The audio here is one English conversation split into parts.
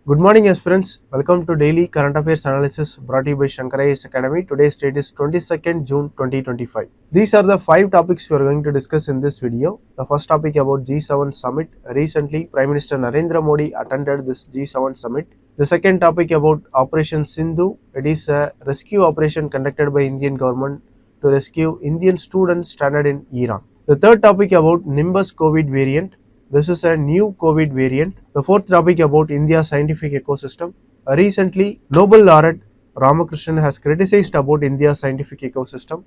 Good morning, aspirants. Welcome to Daily Current Affairs Analysis brought to you by Shankar IAS Academy. Today's date is 22nd June 2025. These are the 5 topics we are going to discuss in this video. The first topic about G7 Summit. Recently, Prime Minister Narendra Modi attended this G7 Summit. The second topic about Operation Sindhu. It is a rescue operation conducted by Indian government to rescue Indian students stranded in Iran. The third topic about Nimbus COVID variant. This is a new COVID variant. The fourth topic about India's scientific ecosystem. Recently, Nobel laureate Ramakrishnan has criticized about India's scientific ecosystem.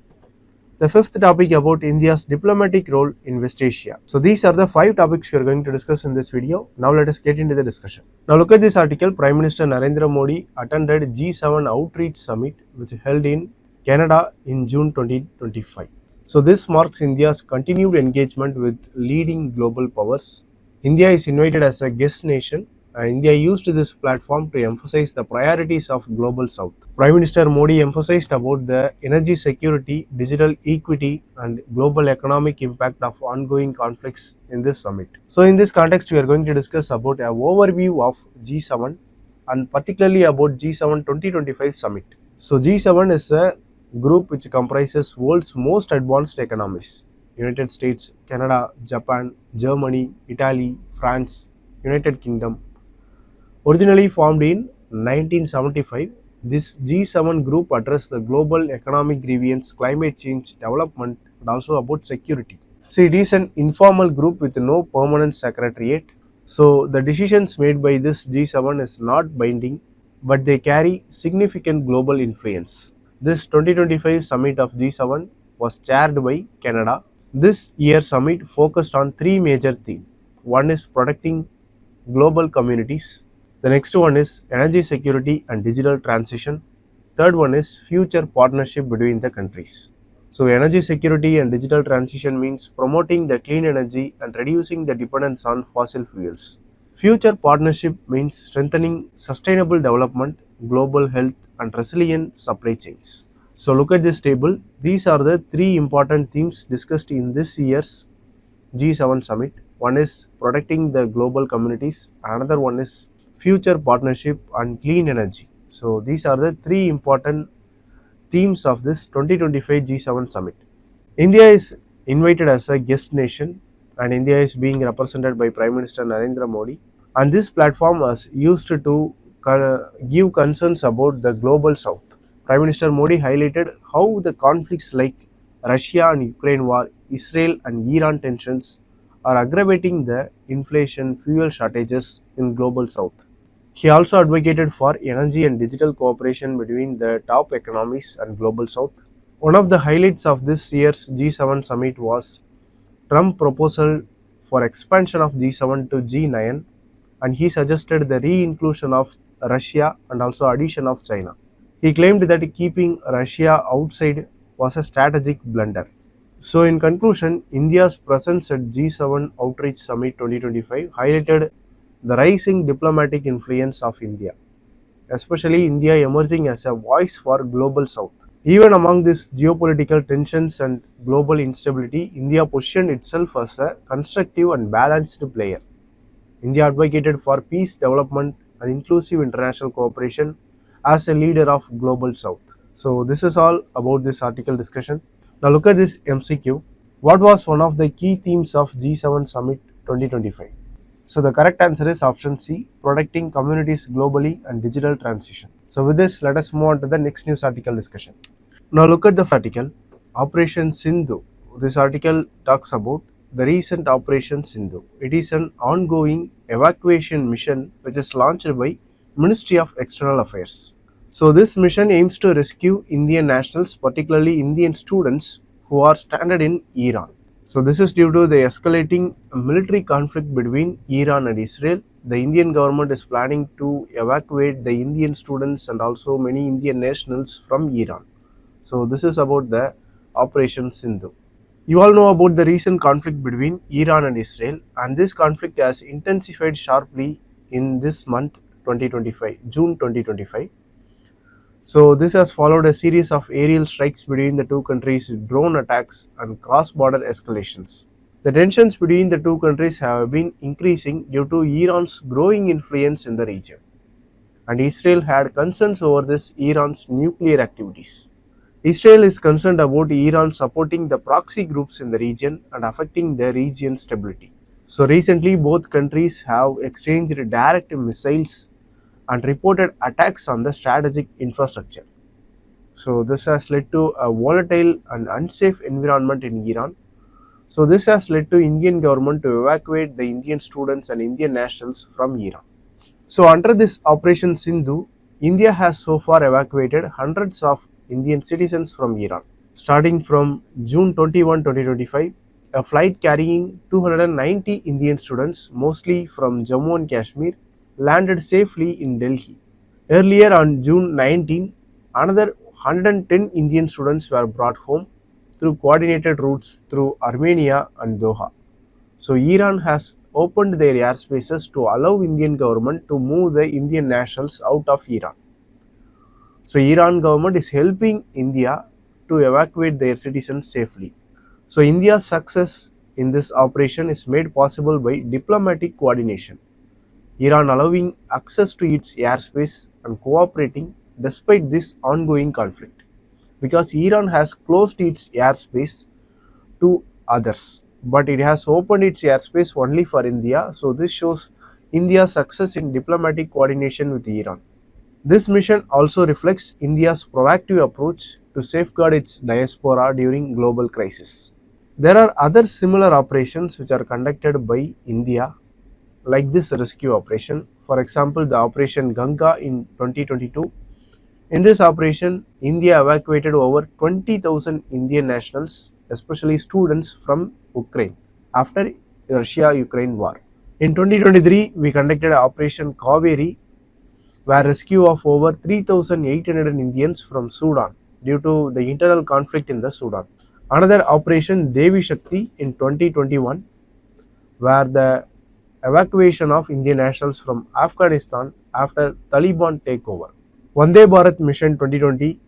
The fifth topic about India's diplomatic role in West Asia. So these are the 5 topics we are going to discuss in this video. Now let us get into the discussion. Now look at this article. Prime Minister Narendra Modi attended G7 Outreach Summit which held in Canada in June 2025. So this marks India's continued engagement with leading global powers. India is invited as a guest nation. India used this platform to emphasize the priorities of Global South. Prime Minister Modi emphasized about the energy security, digital equity and global economic impact of ongoing conflicts in this summit. So in this context, we are going to discuss about an overview of G7 and particularly about G7 2025 summit. So G7 is a group which comprises world's most advanced economies. United States, Canada, Japan, Germany, Italy, France, United Kingdom. Originally formed in 1975, this G7 group addressed the global economic grievance, climate change, development and also about security. So it is an informal group with no permanent secretariat. So the decisions made by this G7 is not binding, but they carry significant global influence. This 2025 summit of G7 was chaired by Canada. This year's summit focused on 3 major themes. One is protecting global communities. The next one is energy security and digital transition. Third one is future partnership between the countries. So energy security and digital transition means promoting the clean energy and reducing the dependence on fossil fuels. Future partnership means strengthening sustainable development, global health and resilient supply chains. So look at this table. These are the 3 important themes discussed in this year's G7 summit. One is protecting the global communities, another one is future partnership and clean energy. So these are the 3 important themes of this 2025 G7 summit. India is invited as a guest nation and India is being represented by Prime Minister Narendra Modi, and this platform was used to give concerns about the global south. Prime Minister Modi highlighted how the conflicts like Russia and Ukraine war, Israel and Iran tensions are aggravating the inflation, fuel shortages in global south. He also advocated for energy and digital cooperation between the top economies and global south. One of the highlights of this year's G7 summit was Trump's proposal for expansion of G7 to G9, and he suggested the re-inclusion of Russia and also addition of China. He claimed that keeping Russia outside was a strategic blunder. So in conclusion, India's presence at G7 Outreach Summit 2025 highlighted the rising diplomatic influence of India, especially India emerging as a voice for global south. Even among these geopolitical tensions and global instability, India positioned itself as a constructive and balanced player. India advocated for peace, development and inclusive international cooperation as a leader of global south. So this is all about this article discussion. Now look at this MCQ. What was one of the key themes of G7 Summit 2025? So the correct answer is option C, protecting communities globally and digital transition. So with this, let us move on to the next news article discussion. Now look at the article, Operation Sindhu. This article talks about the recent Operation Sindhu. It is an ongoing evacuation mission which is launched by Ministry of External Affairs. So this mission aims to rescue Indian nationals, particularly Indian students who are stranded in Iran. So this is due to the escalating military conflict between Iran and Israel. The Indian government is planning to evacuate the Indian students and also many Indian nationals from Iran. So this is about the Operation Sindhu. You all know about the recent conflict between Iran and Israel, and this conflict has intensified sharply in this month 2025, June 2025. So this has followed a series of aerial strikes between the two countries, drone attacks and cross-border escalations. The tensions between the two countries have been increasing due to Iran's growing influence in the region. and Israel had concerns over this Iran's nuclear activities. Israel is concerned about Iran supporting the proxy groups in the region and affecting the region's stability. So recently, both countries have exchanged direct missiles and reported attacks on the strategic infrastructure. So this has led to a volatile and unsafe environment in Iran. So this has led to Indian government to evacuate the Indian students and Indian nationals from Iran. So under this Operation Sindhu, India has so far evacuated hundreds of Indian citizens from Iran. Starting from June 21, 2025, a flight carrying 290 Indian students, mostly from Jammu and Kashmir, landed safely in Delhi. Earlier on June 19, another 110 Indian students were brought home through coordinated routes through Armenia and Doha. So Iran has opened their airspaces to allow Indian government to move the Indian nationals out of Iran. So Iran government is helping India to evacuate their citizens safely. So India's success in this operation is made possible by diplomatic coordination. Iran allowing access to its airspace and cooperating despite this ongoing conflict, because Iran has closed its airspace to others, but it has opened its airspace only for India. So this shows India's success in diplomatic coordination with Iran. This mission also reflects India's proactive approach to safeguard its diaspora during global crisis. There are other similar operations which are conducted by India, like this rescue operation. For example, the Operation Ganga in 2022. In this operation, India evacuated over 20,000 Indian nationals, especially students from Ukraine, after Russia-Ukraine war. In 2023, we conducted Operation Kaveri, where rescue of over 3,800 Indians from Sudan due to the internal conflict in the Sudan. Another operation Devi Shakti in 2021, where the evacuation of Indian nationals from Afghanistan after Taliban takeover. Vande Bharat Mission 2020,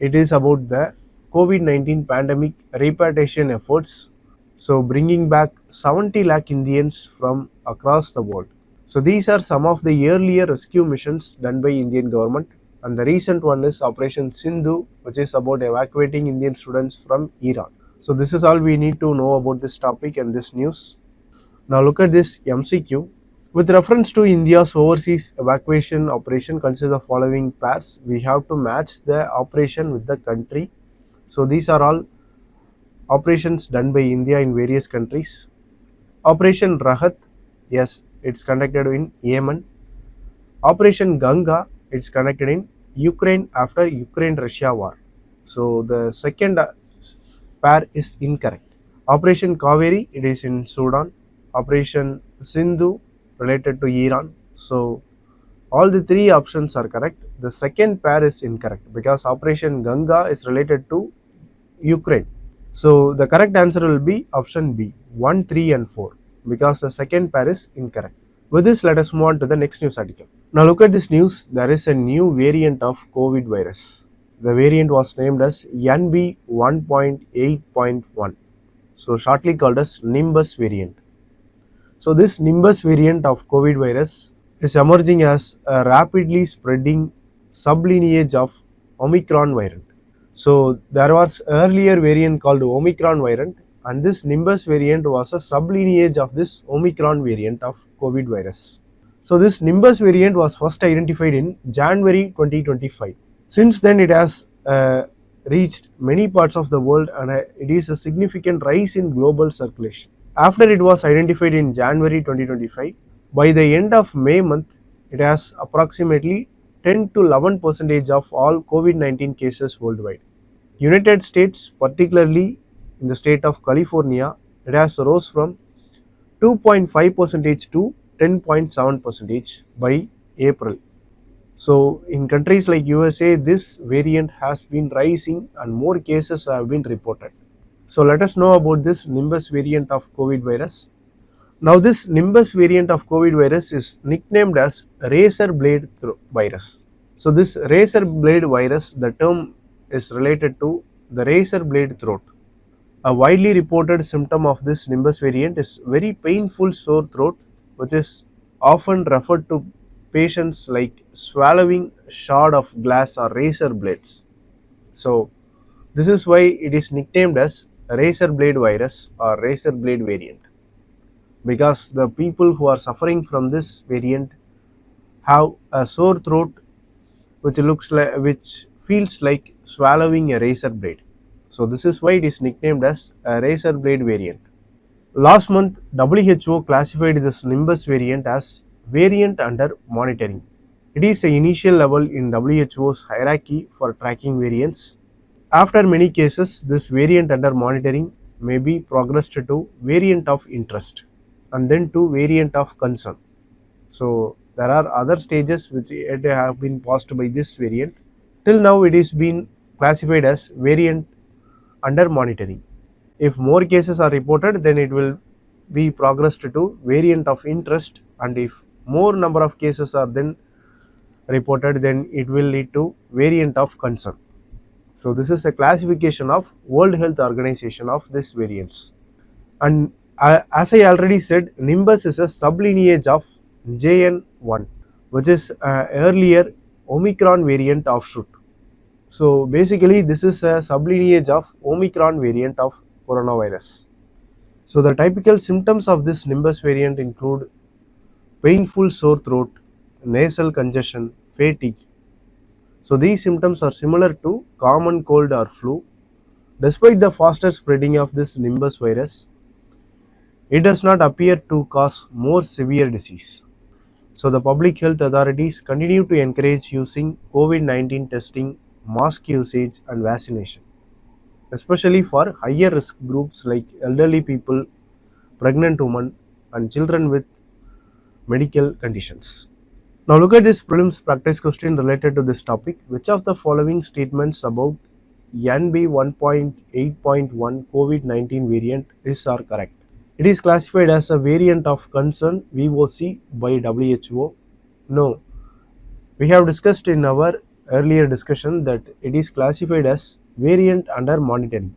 it is about the COVID-19 pandemic repatriation efforts, so bringing back 70 lakh Indians from across the world. So these are some of the earlier rescue missions done by Indian government, and the recent one is Operation Sindhu, which is about evacuating Indian students from Iran. So this is all we need to know about this topic and this news. Now look at this MCQ. With reference to India's overseas evacuation operation consists of following pairs. We have to match the operation with the country. So these are all operations done by India in various countries. Operation Rahat, yes, it's conducted in Yemen. Operation Ganga, it's conducted in Ukraine after Ukraine-Russia war. So the second pair is incorrect. Operation Kaveri, it is in Sudan. Operation Sindhu, related to Iran. So all the three options are correct. The second pair is incorrect because Operation Ganga is related to Ukraine. So the correct answer will be option B, 1, 3 and 4, because the second pair is incorrect. With this, let us move on to the next news article. Now look at this news. There is a new variant of COVID virus. The variant was named as NB 1.8.1, so shortly called as Nimbus variant. So this Nimbus variant of COVID virus is emerging as a rapidly spreading sublineage of Omicron variant. So there was earlier variant called Omicron variant, and this Nimbus variant was a sublineage of this Omicron variant of COVID virus. So this Nimbus variant was first identified in January 2025. Since then it has reached many parts of the world, and it is a significant rise in global circulation. After it was identified in January 2025, by the end of May month, it has approximately 10 to 11% of all COVID-19 cases worldwide. United States, particularly in the state of California, it has rose from 2.5% to 10.7% by April. So in countries like USA, this variant has been rising and more cases have been reported. So let us know about this Nimbus variant of COVID virus. Now this Nimbus variant of COVID virus is nicknamed as razor blade virus. So this razor blade virus, the term is related to the razor blade throat. A widely reported symptom of this Nimbus variant is very painful sore throat, which is often referred to patients like swallowing a shard of glass or razor blades. So this is why it is nicknamed as razor blade virus or razor blade variant, because the people who are suffering from this variant have a sore throat which feels like swallowing a razor blade. So this is why it is nicknamed as a razor blade variant. Last month, WHO classified this Nimbus variant as variant under monitoring. It is the initial level in WHO's hierarchy for tracking variants. After many cases, this variant under monitoring may be progressed to variant of interest and then to variant of concern. So there are other stages which yet have been passed by this variant. Till now it is been classified as variant under monitoring. If more cases are reported, then it will be progressed to variant of interest, and if more number of cases are then reported, then it will lead to variant of concern. So this is a classification of World Health Organization of these variants. And as I already said, Nimbus is a sublineage of JN1, which is earlier Omicron variant offshoot. So basically this is a sublineage of Omicron variant of coronavirus. So the typical symptoms of this Nimbus variant include painful sore throat, nasal congestion, fatigue. So these symptoms are similar to common cold or flu. Despite the faster spreading of this Nimbus virus, it does not appear to cause more severe disease. So the public health authorities continue to encourage using COVID-19 testing, mask usage and vaccination, especially for higher risk groups like elderly people, pregnant women and children with medical conditions. Now look at this prelims practice question related to this topic. Which of the following statements about NB 1.8.1 COVID-19 variant are correct? It is classified as a variant of concern VOC by WHO. No, we have discussed in our earlier discussion that it is classified as variant under monitoring.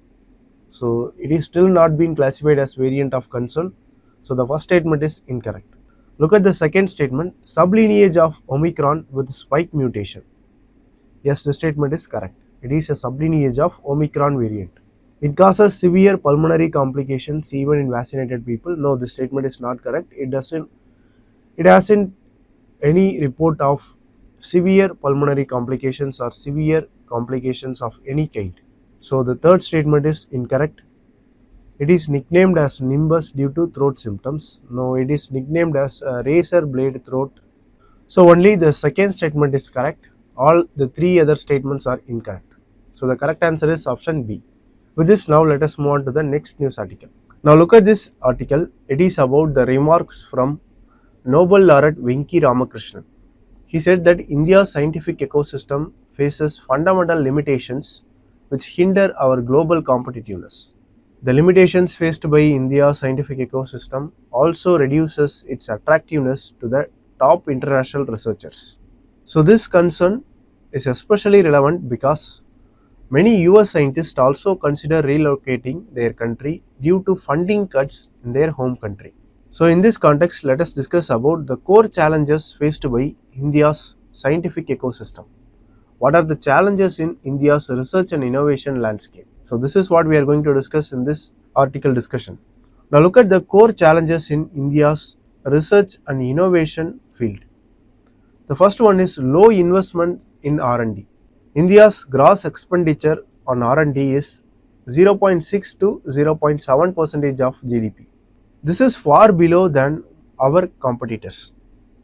So it is still not been classified as variant of concern. So the first statement is incorrect. Look at the second statement, sublineage of Omicron with spike mutation. Yes, the statement is correct. It is a sublineage of Omicron variant. It causes severe pulmonary complications even in vaccinated people. No, this statement is not correct. It hasn't any report of severe pulmonary complications or severe complications of any kind. So the third statement is incorrect. It is nicknamed as Nimbus due to throat symptoms. No, it is nicknamed as a razor blade throat. So only the second statement is correct. All the three other statements are incorrect. So the correct answer is option B. With this, now let us move on to the next news article. Now look at this article. It is about the remarks from Nobel laureate Venki Ramakrishnan. He said that India's scientific ecosystem faces fundamental limitations which hinder our global competitiveness. The limitations faced by India's scientific ecosystem also reduces its attractiveness to the top international researchers. So this concern is especially relevant because many US scientists also consider relocating their country due to funding cuts in their home country. So in this context, let us discuss about the core challenges faced by India's scientific ecosystem. What are the challenges in India's research and innovation landscape? So this is what we are going to discuss in this article discussion. Now look at the core challenges in India's research and innovation field. The first one is low investment in R&D. India's gross expenditure on R&D is 0.6 to 0.7% of GDP. This is far below than our competitors.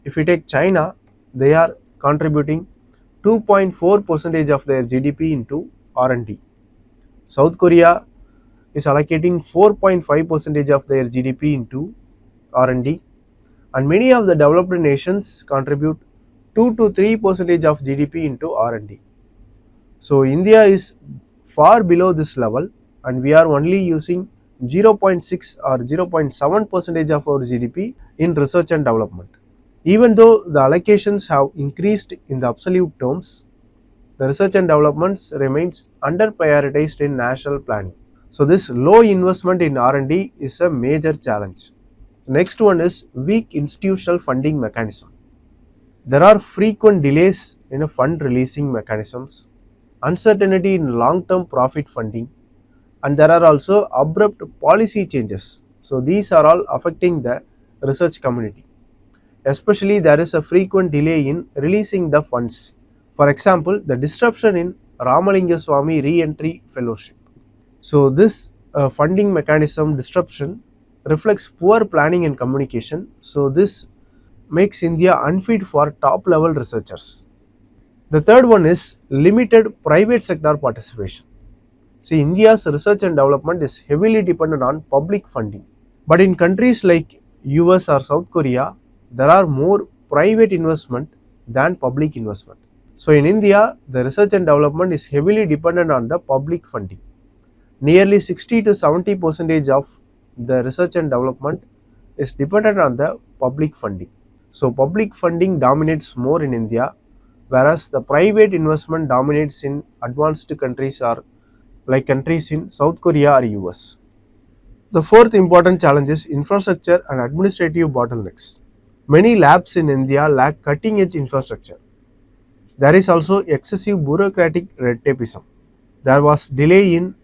If we take China, they are contributing 2.4% of their GDP into R&D. South Korea is allocating 4.5% of their GDP into R&D, and many of the developed nations contribute 2 to 3% of GDP into R&D. So India is far below this level, and we are only using 0.6 or 0.7% of our GDP in research and development. Even though the allocations have increased in the absolute terms, the research and development remains under prioritized in national planning. So this low investment in R&D is a major challenge. Next one is weak institutional funding mechanism. There are frequent delays in fund releasing mechanisms, uncertainty in long-term profit funding, and there are also abrupt policy changes. So these are all affecting the research community. Especially there is a frequent delay in releasing the funds. For example, the disruption in Ramalinga Swamy re-entry fellowship. So this funding mechanism disruption reflects poor planning and communication. So this makes India unfit for top level researchers. The third one is limited private sector participation. See, India's research and development is heavily dependent on public funding. But in countries like US or South Korea, there are more private investment than public investment. So in India, the research and development is heavily dependent on the public funding. Nearly 60 to 70% of the research and development is dependent on the public funding. So public funding dominates more in India, whereas the private investment dominates in advanced countries or like countries in South Korea or US. The fourth important challenge is infrastructure and administrative bottlenecks. Many labs in India lack cutting edge infrastructure. There is also excessive bureaucratic red tapeism. There was delay in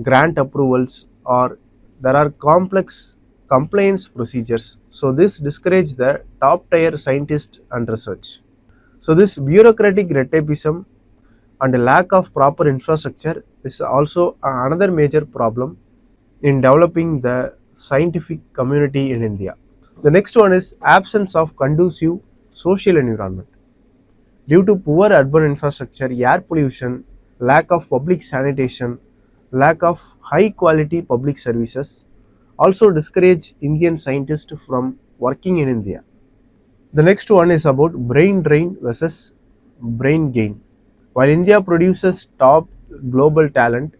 grant approvals or there are complex compliance procedures. So this discourages the top tier scientists and research. So this bureaucratic red tapeism and a lack of proper infrastructure is also another major problem in developing the scientific community in India. The next one is absence of conducive social environment. Due to poor urban infrastructure, air pollution, lack of public sanitation, lack of high quality public services also discourage Indian scientists from working in India. The next one is about brain drain versus brain gain. While India produces top global talent,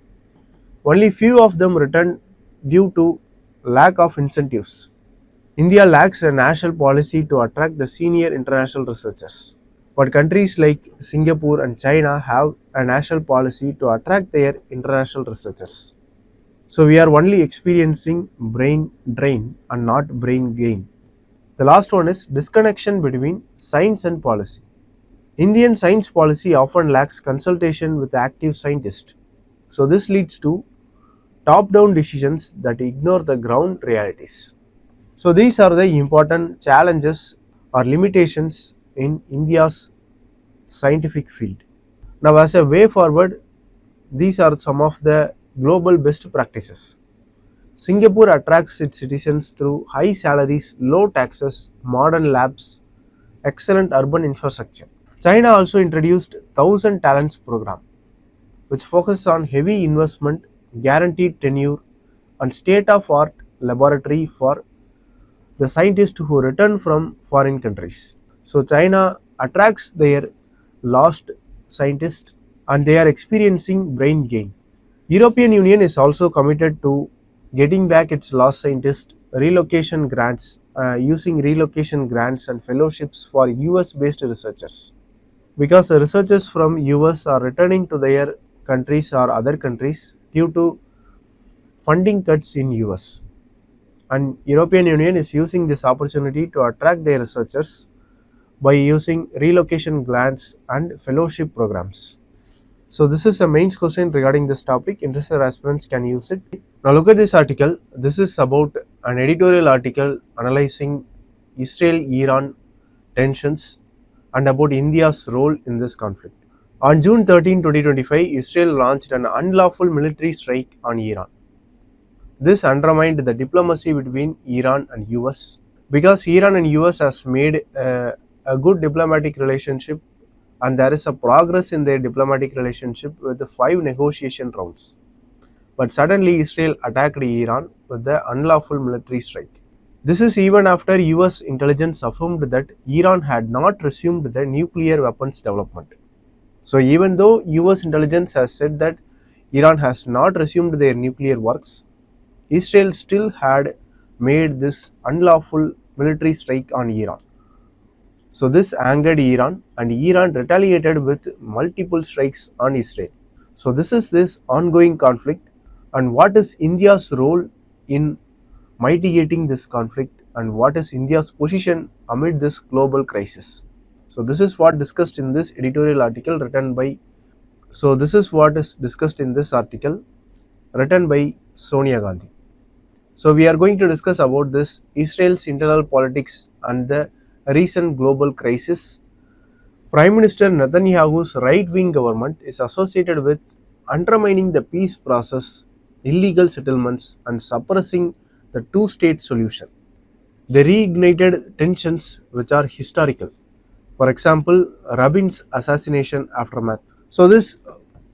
only few of them return due to lack of incentives. India lacks a national policy to attract the senior international researchers. But countries like Singapore and China have a national policy to attract their international researchers. So we are only experiencing brain drain and not brain gain. The last one is disconnection between science and policy. Indian science policy often lacks consultation with active scientists. So this leads to top-down decisions that ignore the ground realities. So these are the important challenges or limitations in India's scientific field. Now as a way forward, these are some of the global best practices. Singapore attracts its citizens through high salaries, low taxes, modern labs, excellent urban infrastructure. China also introduced 1000 Talents program, which focuses on heavy investment, guaranteed tenure, and state-of-art laboratory for the scientists who return from foreign countries. So China attracts their lost scientists and they are experiencing brain gain. European Union is also committed to getting back its lost scientists, relocation grants, using relocation grants and fellowships for US based researchers. Because the researchers from US are returning to their countries or other countries due to funding cuts in US. And European Union is using this opportunity to attract their researchers by using relocation grants and fellowship programs. So this is a main question regarding this topic. Interested aspirants can use it. Now look at this article. This is about an editorial article analyzing Israel-Iran tensions and about India's role in this conflict. On June 13, 2025, Israel launched an unlawful military strike on Iran. This undermined the diplomacy between Iran and US because Iran and US has made a good diplomatic relationship and there is a progress in their diplomatic relationship with the 5 negotiation rounds. But suddenly Israel attacked Iran with the unlawful military strike. This is even after US intelligence affirmed that Iran had not resumed the nuclear weapons development. So even though US intelligence has said that Iran has not resumed their nuclear works, Israel still had made this unlawful military strike on Iran. So this angered Iran and Iran retaliated with multiple strikes on Israel. So this is this ongoing conflict and what is India's role in mitigating this conflict and what is India's position amid this global crisis. So this is what discussed in this editorial article written by, so this is what is discussed in this article written by Sonia Gandhi. So we are going to discuss about this Israel's internal politics and the recent global crisis. Prime Minister Netanyahu's right-wing government is associated with undermining the peace process, illegal settlements, and suppressing the two-state solution. They reignited tensions which are historical. For example, Rabin's assassination aftermath. So this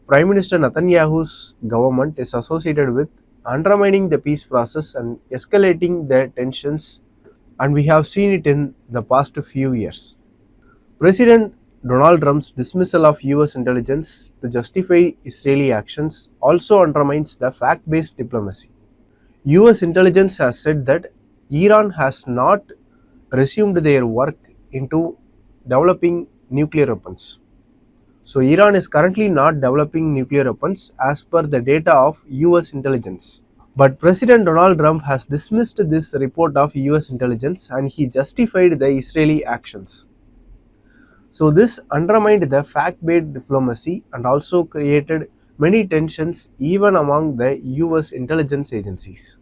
Prime Minister Netanyahu's government is associated with undermining the peace process and escalating the tensions, and we have seen it in the past few years. President Donald Trump's dismissal of US intelligence to justify Israeli actions also undermines the fact-based diplomacy. US intelligence has said that Iran has not resumed their work into developing nuclear weapons. So Iran is currently not developing nuclear weapons as per the data of US intelligence. But President Donald Trump has dismissed this report of US intelligence and he justified the Israeli actions. So this undermined the fact-based diplomacy and also created many tensions even among the US intelligence agencies.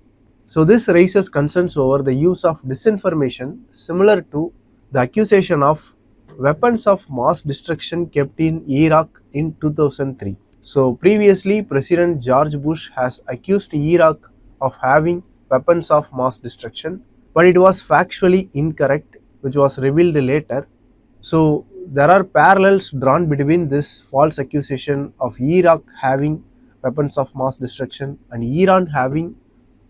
So this raises concerns over the use of disinformation similar to the accusation of weapons of mass destruction kept in Iraq in 2003. So previously President George Bush has accused Iraq of having weapons of mass destruction, but it was factually incorrect, which was revealed later. So there are parallels drawn between this false accusation of Iraq having weapons of mass destruction and Iran having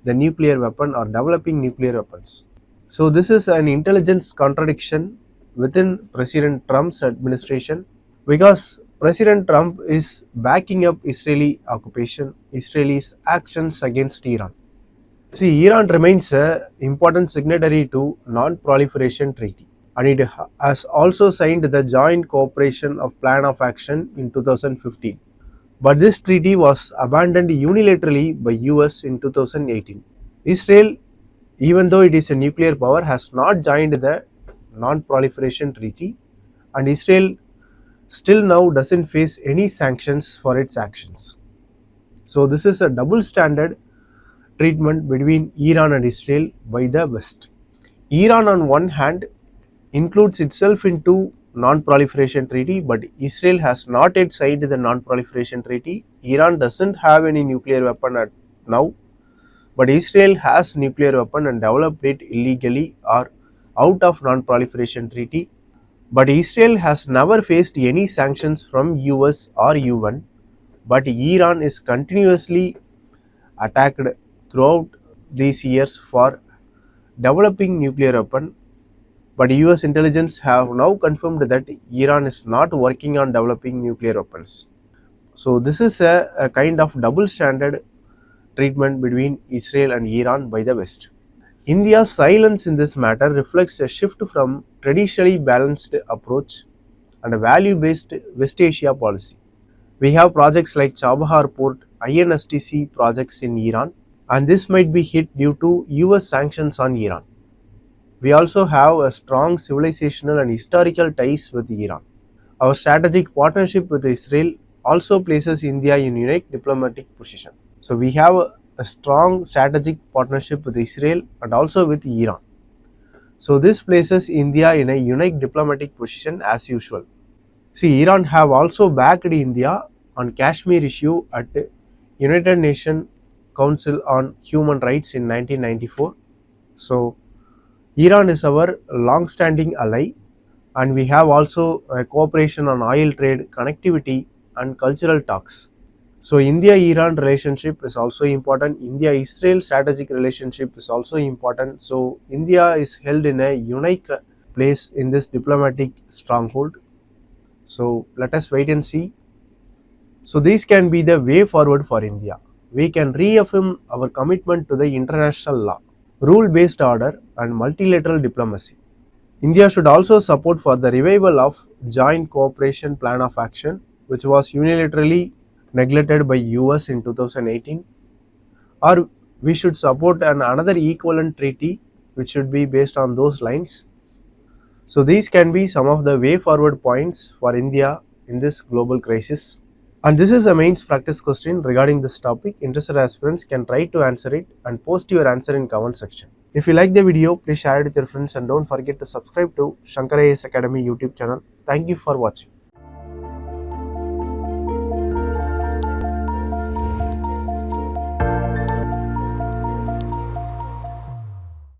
the nuclear weapon or developing nuclear weapons. So this is an intelligence contradiction within President Trump's administration, because President Trump is backing up Israeli occupation, Israel's actions against Iran. See, Iran remains an important signatory to Non-Proliferation Treaty, and it has also signed the Joint Cooperation of Plan of Action in 2015. But this treaty was abandoned unilaterally by US in 2018. Israel, even though it is a nuclear power, has not joined the Non-Proliferation Treaty, and Israel still now doesn't face any sanctions for its actions. So this is a double standard treatment between Iran and Israel by the West. Iran on one hand includes itself into Non-Proliferation Treaty, but Israel has not yet signed the Non-Proliferation Treaty. Iran doesn't have any nuclear weapon at now, but Israel has nuclear weapon and developed it illegally or out of Non-Proliferation Treaty. But Israel has never faced any sanctions from US or UN, but Iran is continuously attacked throughout these years for developing nuclear weapon. But US intelligence have now confirmed that Iran is not working on developing nuclear weapons. So this is a kind of double standard treatment between Israel and Iran by the West. India's silence in this matter reflects a shift from traditionally balanced approach and a value-based West Asia policy. We have projects like Chabahar Port, INSTC projects in Iran, and this might be hit due to US sanctions on Iran. We also have a strong civilizational and historical ties with Iran. Our strategic partnership with Israel also places India in a unique diplomatic position. So we have a strong strategic partnership with Israel and also with Iran. So this places India in a unique diplomatic position as usual. See, Iran have also backed India on Kashmir issue at United Nations Council on Human Rights in 1994. So Iran is our long-standing ally, and we have also a cooperation on oil trade, connectivity and cultural talks. So India-Iran relationship is also important. India-Israel strategic relationship is also important. So India is held in a unique place in this diplomatic stronghold. So let us wait and see. So these can be the way forward for India. We can reaffirm our commitment to the international law, rule-based order and multilateral diplomacy. India should also support for the revival of Joint Cooperation Plan of Action, which was unilaterally neglected by US in 2018, or we should support another equivalent treaty which should be based on those lines. So these can be some of the way forward points for India in this global crisis. And this is a mains practice question regarding this topic. Interested aspirants can try to answer it and post your answer in comment section. If you like the video, please share it with your friends and don't forget to subscribe to Shankar IAS Academy YouTube channel. Thank you for watching.